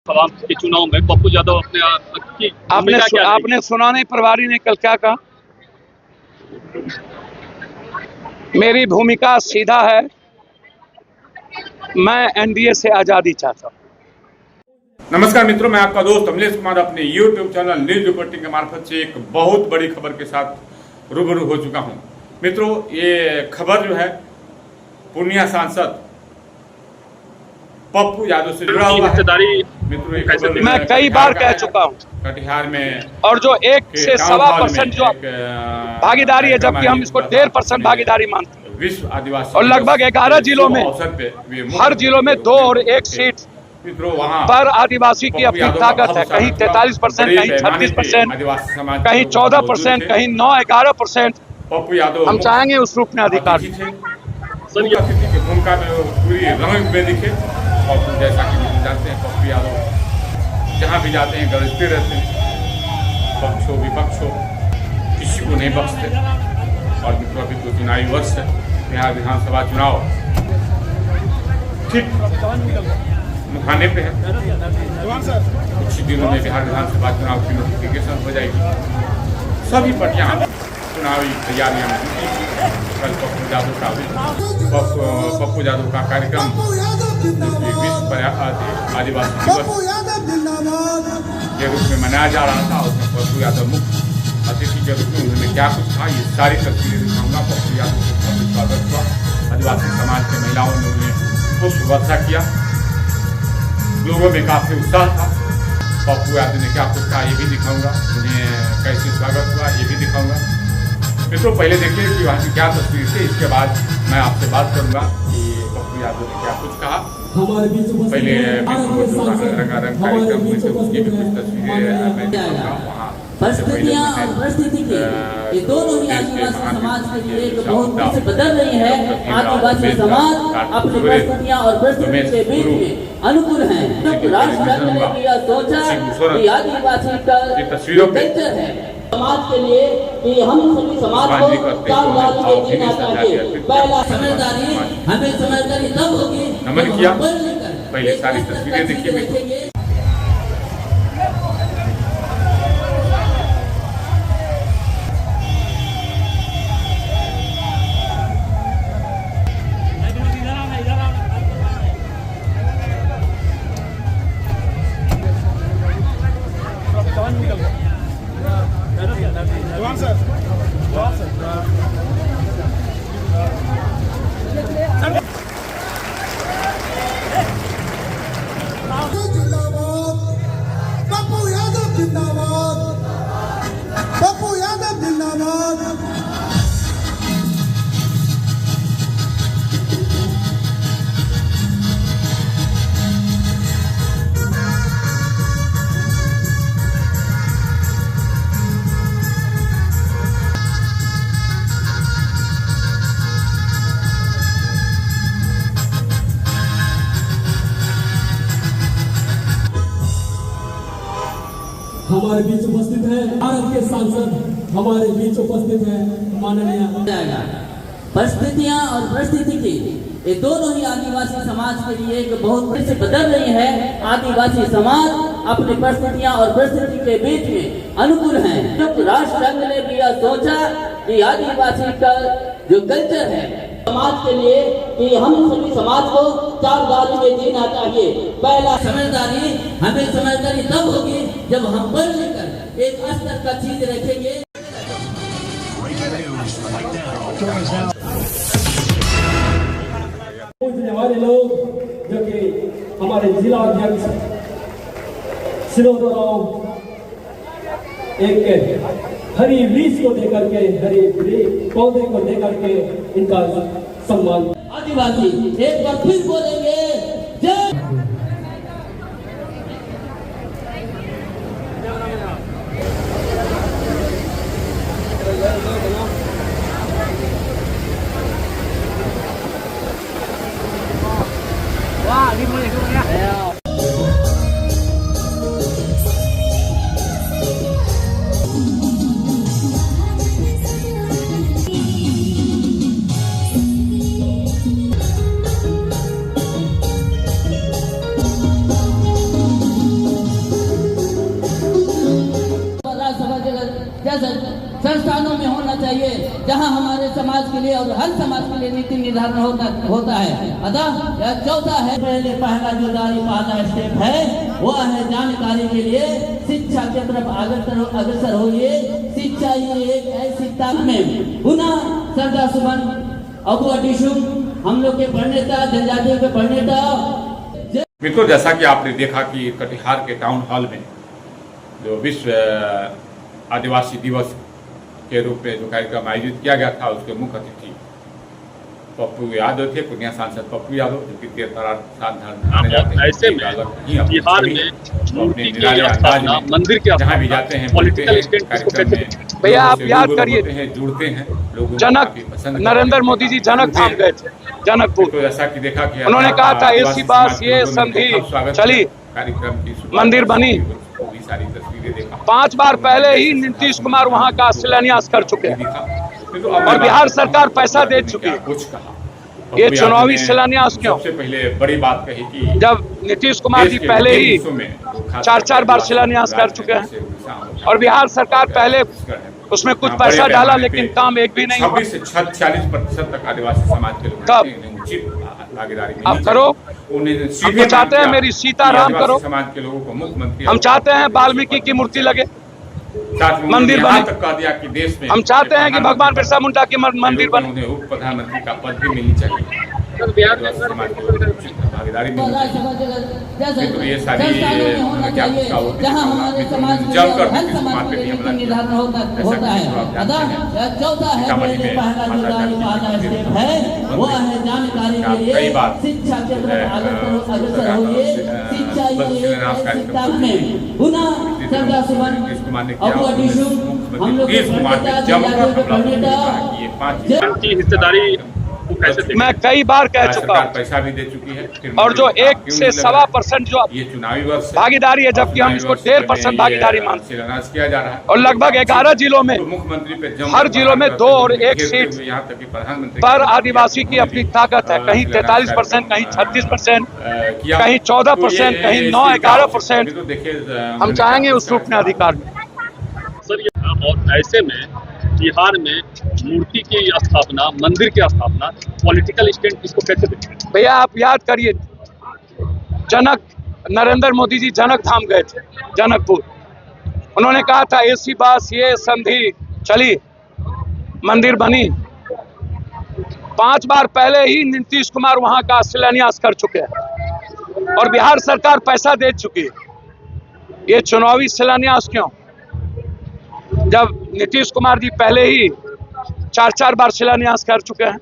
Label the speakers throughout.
Speaker 1: लोकसभा के चुनाव में पप्पू यादव अपने की
Speaker 2: आपने सुना नहीं प्रभारी ने कल क्या कहा? मेरी भूमिका सीधा है, मैं एनडीए से आजादी चाहता हूं।
Speaker 3: नमस्कार मित्रों, मैं आपका दोस्त अमलेश कुमार अपने YouTube चैनल न्यूज रिपोर्टिंग के मार्फत से एक बहुत बड़ी खबर के साथ रूबरू हो चुका हूं। मित्रों, ये खबर जो है पूर्णिया सांसद पप्पू यादव से जुड़ा हुआ है। मित्रों, ये खबर
Speaker 2: मैं कई बार कह चुका हूं,
Speaker 3: कटिहार में
Speaker 2: और जो 1 से 1.25% जो भागीदारी है, जबकि हम इसको 1.5% भागीदारी मानते हैं।
Speaker 3: विश्व आदिवासी
Speaker 2: और लगभग 11 जिलों में, हर जिलों में 2 और 1 सीट पर आदिवासी की अपनी ताकत है। कहीं 43%, कहीं 36%, कहीं 14%, कहीं 9-11%। हम चाहेंगे उस रूप में अधिकार
Speaker 3: की भूमिका में पूरी रंग में दिखे। और जैसा कि हम जानते हैं, पप्पू यादव जहाँ भी जाते हैं गरजते रहते हैं, पक्ष हो विपक्ष हो, किसी को नहीं बख्शते। और मित्रों, अभी तो चुनावी वर्ष है, बिहार विधानसभा चुनाव ठीक मुखाने पे है। कुछ ही दिनों में बिहार विधानसभा चुनाव की नोटिफिकेशन हो जाएगी। सभी पार्टियां चुनावी तैयारियां में जुटी। कल पप्पू यादव का कार्यक्रम विश्व आदिवासी दिवस के रूप में मनाया जा रहा था। उसमें पप्पू यादव मुख्य अतिथि के रूप में उन्होंने क्या कुछ कहा, ये सारी तस्वीरें दिखाऊंगा। पप्पू यादव को काफी स्वागत हुआ। आदिवासी समाज के महिलाओं ने उन्हें पुष्प वर्षा किया। लोगों में काफी उत्साह था। पप्पू यादव ने क्या कुछ कहा, ये भी दिखाऊंगा। उन्हें कैसे स्वागत हुआ, ये भी दिखाऊंगा। मित्रों, पहले देखिए कि वहाँ की क्या तस्वीर थी, इसके बाद मैं आपसे बात करूंगा कि पप्पू यादव ने क्या कुछ कहा। पहले रंगारंग कार्यक्रम हुए थे, उसकी भी कुछ तस्वीरें मैं दिखाऊंगा। वहाँ
Speaker 4: परिस्थितियां और परिस्थिति के ये दोनों ही आदिवासी समाज के लिए एक बहुत से बदल रही है। आदिवासी समाज अपनी परिस्थितियां और परिस्थिति के बीच में अनुकूल है। राष्ट्र ने यह सोचा कि आदिवासी का कल्चर है समाज के लिए कि हम सभी समाज को 4 बार में जीना चाहिए। पहला समझदारी, हमें समझदारी तब होगी
Speaker 3: नमन किया। पहले सारी तस्वीरें देखिए।
Speaker 5: पप्पू यादव जिंदाबाद, पप्पू यादव जिंदाबाद।
Speaker 6: हमारे बीच उपस्थित है भारत के सांसद, हमारे बीच उपस्थित है माननीय।
Speaker 4: परिस्थितियां और परिस्थिति की ये दोनों ही आदिवासी समाज के लिए एक बहुत बड़ी से बदल रही है। आदिवासी समाज अपनी परिस्थितियां और परिस्थिति के बीच में अनुकूल है। राष्ट्र ने भी यह सोचा कि आदिवासी का जो कल्चर है समाज के लिए कि हम सभी समाज को 4 बार में जीना चाहिए। पहला समझदारी, हमें समझदारी तब होगी जब हम बढ़ लेकर एक स्तर का चीज रखेंगे।
Speaker 6: पूछने वाले लोग जो कि हमारे जिला अध्यक्ष सिरोदराव एक हरी वृक्ष को देकर के, हरी पौधे को देकर के इनका सम्मान।
Speaker 4: आदिवासी एक बार फिर बोलेंगे जय।
Speaker 1: वाह, đi mua gì không nha?
Speaker 4: जहां हमारे समाज के लिए और हर समाज के लिए नीति निर्धारण होता है। अतः यह चौथा है, पहला जो पहला स्टेप है वो है जानकारी के लिए शिक्षा की तरफ अग्रसर होइए। शिक्षा ही एक ऐसी ताकत में पुनः सरदार सुमन अबू अटीशुम हम लोग के प्रणेता, जनजातियों के प्रणेता।
Speaker 3: मित्रों, जैसा कि आपने देखा कि कटिहार के टाउन हॉल में जो विश्व आदिवासी दिवस के रूप में जो कार्यक्रम आयोजित किया गया था, उसके मुख्य अतिथि पप्पू यादव थे, पूर्णिया सांसद पप्पू यादव, जो कि
Speaker 1: ऐसे में बिहार में मूर्ति की स्थापना, मंदिर की
Speaker 3: जहाँ भी जाते हैं
Speaker 1: पॉलिटिकल स्टेट।
Speaker 2: भैया आप याद करिए,
Speaker 3: जुड़ते हैं लोग,
Speaker 2: जनक नरेंद्र मोदी जी जनक धाम गए थे, जनकपुर।
Speaker 3: तो जैसा कि देखा कि
Speaker 2: उन्होंने कहा था ऐसी बात ये संधि चली,
Speaker 3: कार्यक्रम की
Speaker 2: मंदिर बनी।
Speaker 3: सारी तस्वीरें देखा,
Speaker 2: 5 बार पहले ही नीतीश कुमार वहाँ का शिलान्यास कर चुके हैं और बिहार सरकार पैसा दे चुकी है।
Speaker 3: कुछ कहा
Speaker 2: ये चुनावी शिलान्यास क्यों?
Speaker 3: सबसे पहले बड़ी बात कही कि
Speaker 2: जब नीतीश कुमार जी पहले ही 4 बार शिलान्यास कर चुके हैं और बिहार सरकार पहले उसमें कुछ पैसा डाला लेकिन काम एक भी नहीं हुआ।
Speaker 3: 46% तक आदिवासी समाज के लोग
Speaker 2: कब
Speaker 3: उचित भागीदारी
Speaker 2: आप करो, हम तो चाहते हैं मेरी सीताराम करो,
Speaker 3: समाज के लोगों को मुख्यमंत्री,
Speaker 2: हम चाहते हैं वाल्मीकि की मूर्ति लगे, मंदिर बने,
Speaker 3: तक कह दिया कि देश में
Speaker 2: हम चाहते हैं कि भगवान बिरसा मुंडा की मंदिर बने,
Speaker 3: उन्हें उप प्रधानमंत्री का पद भी मिलनी चाहिए, समाज के लोगों को भागीदारी मिलनी चाहिए। तो ये सारी
Speaker 4: जहां हमारे समाज में और हर समाज में नीति निर्धारण होता है। अतः यह चौथा है, पहला जो स्टेप है वो है जानकारी के लिए शिक्षा के तरफ अग्रसर होइए। शिक्षा ही एक ऐसी ताकत में पुनः सरदार सुमन अबू अटीशुम हम लोग के प्रणेता, जनजातियों के प्रणेता।
Speaker 1: की हिस्सेदारी
Speaker 2: मैं कई बार कह चुका हूँ,
Speaker 3: पैसा भी दे चुकी है,
Speaker 2: और जो 1 से 1.25% जो
Speaker 3: ये चुनावी वर्ष
Speaker 2: भागीदारी है, जबकि हम इसको 1.5% भागीदारी मानते हैं,
Speaker 3: किया जा रहा है
Speaker 2: और लगभग 11 जिलों में,
Speaker 3: मुख्यमंत्री पे
Speaker 2: हर जिलों में 2 और 1 सीट
Speaker 3: यहाँ तक कि प्रधानमंत्री
Speaker 2: पर आदिवासी की अपनी ताकत है। कहीं 43%, कहीं 36%, कहीं 14%, कहीं 9-11%।
Speaker 3: तो देखिए,
Speaker 2: हम चाहेंगे उस रूप में अधिकार में।
Speaker 1: सर और ऐसे में बिहार में मूर्ति की स्थापना, मंदिर की स्थापना, पॉलिटिकल स्टेट इसको कैसे देखते हैं?
Speaker 2: भैया आप याद करिए, जनक नरेंद्र मोदी जी जनक धाम गए थे, जनकपुर। उन्होंने कहा था ऐसी बात ये संधि चली, मंदिर बनी। 5 बार पहले ही नीतीश कुमार वहाँ का शिलान्यास कर चुके हैं और बिहार सरकार पैसा दे चुकी है। ये चुनावी शिलान्यास क्यों? जब नीतीश कुमार जी पहले ही 4 बार शिलान्यास कर चुके हैं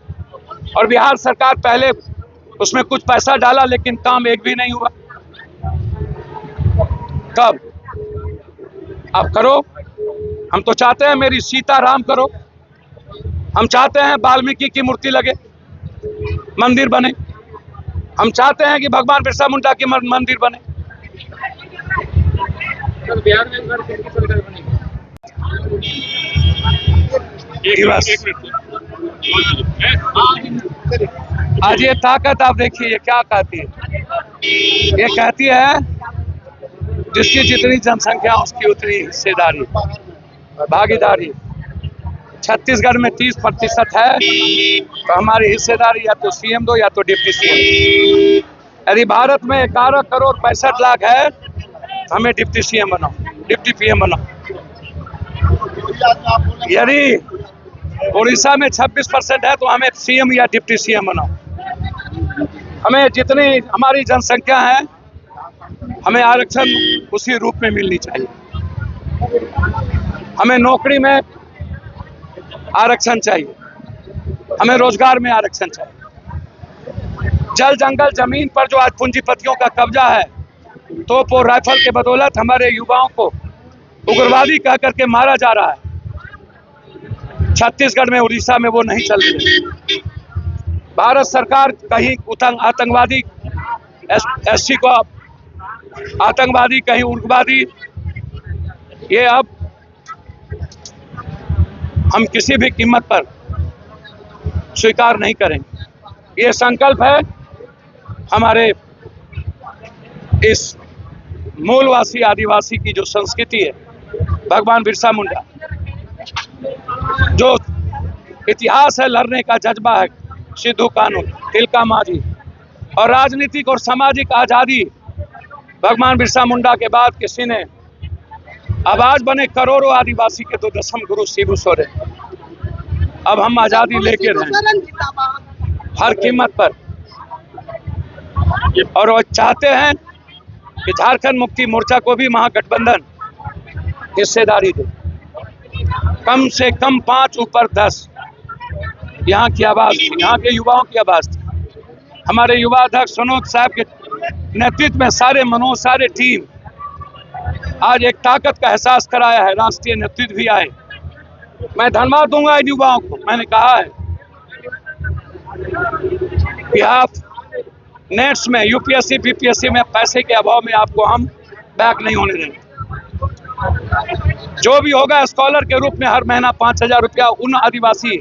Speaker 2: और बिहार सरकार पहले उसमें कुछ पैसा डाला लेकिन काम एक भी नहीं हुआ। कब आप करो, हम तो चाहते हैं मेरी सीताराम करो, हम चाहते हैं वाल्मीकि की मूर्ति लगे, मंदिर बने, हम चाहते हैं कि भगवान बिरसा मुंडा की मंदिर बने।
Speaker 1: बिहार में सरकार बनेगी।
Speaker 2: आज ये ताकत आप देखिए ये क्या कहती है, ये कहती है जिसकी जितनी जनसंख्या उसकी उतनी हिस्सेदारी, भागीदारी। छत्तीसगढ़ में 30% है तो हमारी हिस्सेदारी या तो सीएम दो या तो डिप्टी सीएम। यदि भारत में 11 करोड़ 65 लाख है तो हमें डिप्टी सीएम बनाओ, डिप्टी पीएम बनाओ। यदि उड़ीसा में 26% है तो हमें सीएम या डिप्टी सीएम बनाओ। हमें जितनी हमारी जनसंख्या है हमें आरक्षण उसी रूप में मिलनी चाहिए। हमें नौकरी में आरक्षण चाहिए, हमें रोजगार में आरक्षण चाहिए। जल जंगल जमीन पर जो आज पूंजीपतियों का कब्जा है, तोप और राइफल के बदौलत हमारे युवाओं को उग्रवादी कह करके मारा जा रहा है। छत्तीसगढ़ में, उड़ीसा में वो नहीं चल रही। भारत सरकार कहीं आतंकवादी एससी को आतंकवादी, कहीं उग्रवादी, ये अब हम किसी भी कीमत पर स्वीकार नहीं करेंगे। ये संकल्प है हमारे इस मूलवासी आदिवासी की जो संस्कृति है, भगवान बिरसा मुंडा जो इतिहास है, लड़ने का जज्बा है, सिद्धू कानू, तिलका मांझी। और राजनीतिक और सामाजिक आज़ादी भगवान बिरसा मुंडा के बाद किसी ने आवाज बने करोड़ों आदिवासी के तो दसम गुरु शिबू सोरेन। अब हम आज़ादी लेके रहें हर कीमत पर। और वो चाहते हैं कि झारखंड मुक्ति मोर्चा को भी महागठबंधन हिस्सेदारी दे, कम से कम 5 ऊपर 10। यहाँ की आवाज थी, यहाँ के युवाओं की आवाज थी। हमारे युवा अध्यक्ष मनोज साहब के नेतृत्व में सारे मनोज, सारे टीम आज एक ताकत का एहसास कराया है। राष्ट्रीय नेतृत्व भी आए। मैं धन्यवाद दूंगा इन युवाओं को। मैंने कहा है कि आप नेट्स में, यूपीएससी, बीपीएससी में पैसे के अभाव में आपको हम बैक नहीं होने देंगे। जो भी होगा स्कॉलर के रूप में हर महीना 5,000 रुपया उन आदिवासी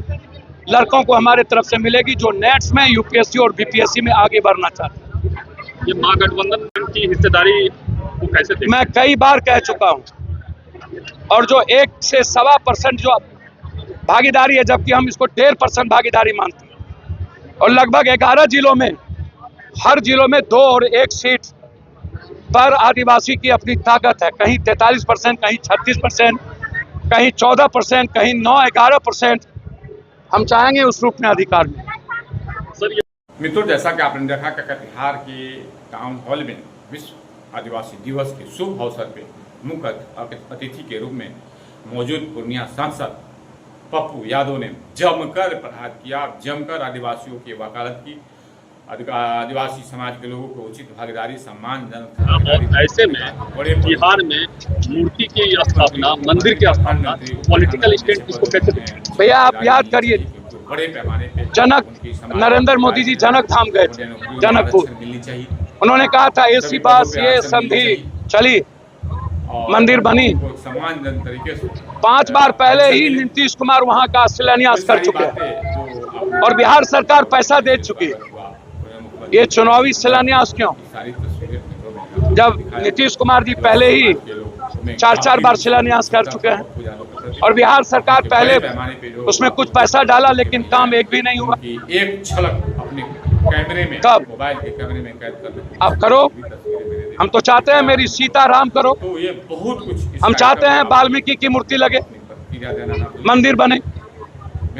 Speaker 2: लड़कों को हमारे तरफ से मिलेगी जो नेट्स में, यूपीएससी और बीपीएससी में आगे बढ़ना चाहते हैं।
Speaker 1: ये महागठबंधन की हिस्सेदारी को कैसे देखते हैं?
Speaker 2: मैं कई बार कह चुका हूं। और जो 1 से 1.25% जो भागीदारी है, जबकि हम इसको 1.5% भागीदारी मानते हैं। और लगभग 11 जिलों में, हर जिलों में 2 और 1 सीट पर आदिवासी की अपनी ताकत है। कहीं 43%, कहीं 36%, कहीं 14%, कहीं 9-11%। हम चाहेंगे उस रूप में अधिकार में।
Speaker 3: मित्रों, जैसा कि आपने देखा कि कटिहार के टाउन हॉल में विश्व आदिवासी दिवस के शुभ अवसर पर मुख्य अतिथि के रूप में मौजूद पूर्णिया सांसद पप्पू यादव ने जमकर प्रहार किया, जमकर आदिवासियों की वकालत की, आदिवासी समाज के लोगों को उचित भागीदारी, सम्मानजनक।
Speaker 1: ऐसे में बिहार में मूर्ति की स्थापना, मंदिर की स्थापना, पॉलिटिकल स्टेट इसको कैसे देखते हैं?
Speaker 2: भैया आप याद करिए,
Speaker 3: बड़े पैमाने पे
Speaker 2: जनक नरेंद्र मोदी जी जनक धाम गए थे, जनकपुर।
Speaker 3: मिलनी चाहिए।
Speaker 2: उन्होंने कहा था एसी पास ये संधि चली, मंदिर बनी।
Speaker 3: सम्मानजनक तरीके से
Speaker 2: 5 बार पहले ही नीतीश कुमार वहां का शिलान्यास कर चुके हैं और बिहार सरकार पैसा दे चुकी है। ये चुनावी शिलान्यास क्यों, जब नीतीश कुमार जी पहले ही 4 बार शिलान्यास कर चुके हैं और बिहार सरकार पहले उसमें कुछ पैसा डाला लेकिन काम एक भी नहीं हुआ।
Speaker 3: एक झलक अपने कैमरे में,
Speaker 2: कब?
Speaker 3: मोबाइल के कैमरे में कैद कर
Speaker 2: आप करो। हम तो चाहते हैं मेरी सीता राम करो।
Speaker 3: तो ये बहुत कुछ
Speaker 2: हम चाहते हैं वाल्मीकि की मूर्ति लगे, मंदिर बने।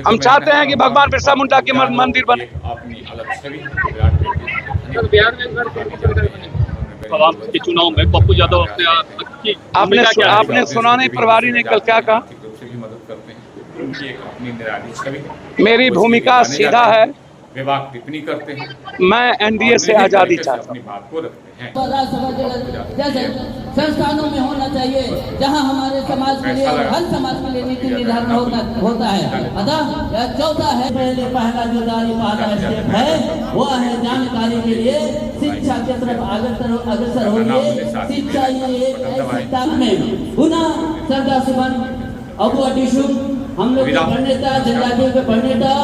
Speaker 2: हम चाहते हैं कि भगवान बिरसा मुंडा की मंदिर बने।
Speaker 3: अपनी अलग छवि
Speaker 1: बिहार में के चुनाव में पप्पू यादव
Speaker 2: आपने सुना नहीं, प्रभारी ने कल क्या कहा?
Speaker 3: मदद करते हैं। उनकी एक अपनी निराली छवि।
Speaker 2: मेरी भूमिका सीधा है,
Speaker 3: विवाह टिप्पणी करते हैं।
Speaker 2: मैं एनडीए से आजादी चाहता हूँ।
Speaker 3: अपनी बात को रखते हैं।
Speaker 4: जैसे संस्थानों में होना चाहिए जहां हमारे समाज के लिए, हर समाज के लिए नीति निर्धारण होता है। अतः चौथा है, पहला जो पहला स्टेप है वो है जानकारी के लिए शिक्षा की तरफ अग्रसर होइए। शिक्षा ये शिक्षा में पुनः सरदार सुमन अबू अटीशु हम लोग के प्रणेता, जनजातियों के प्रणेता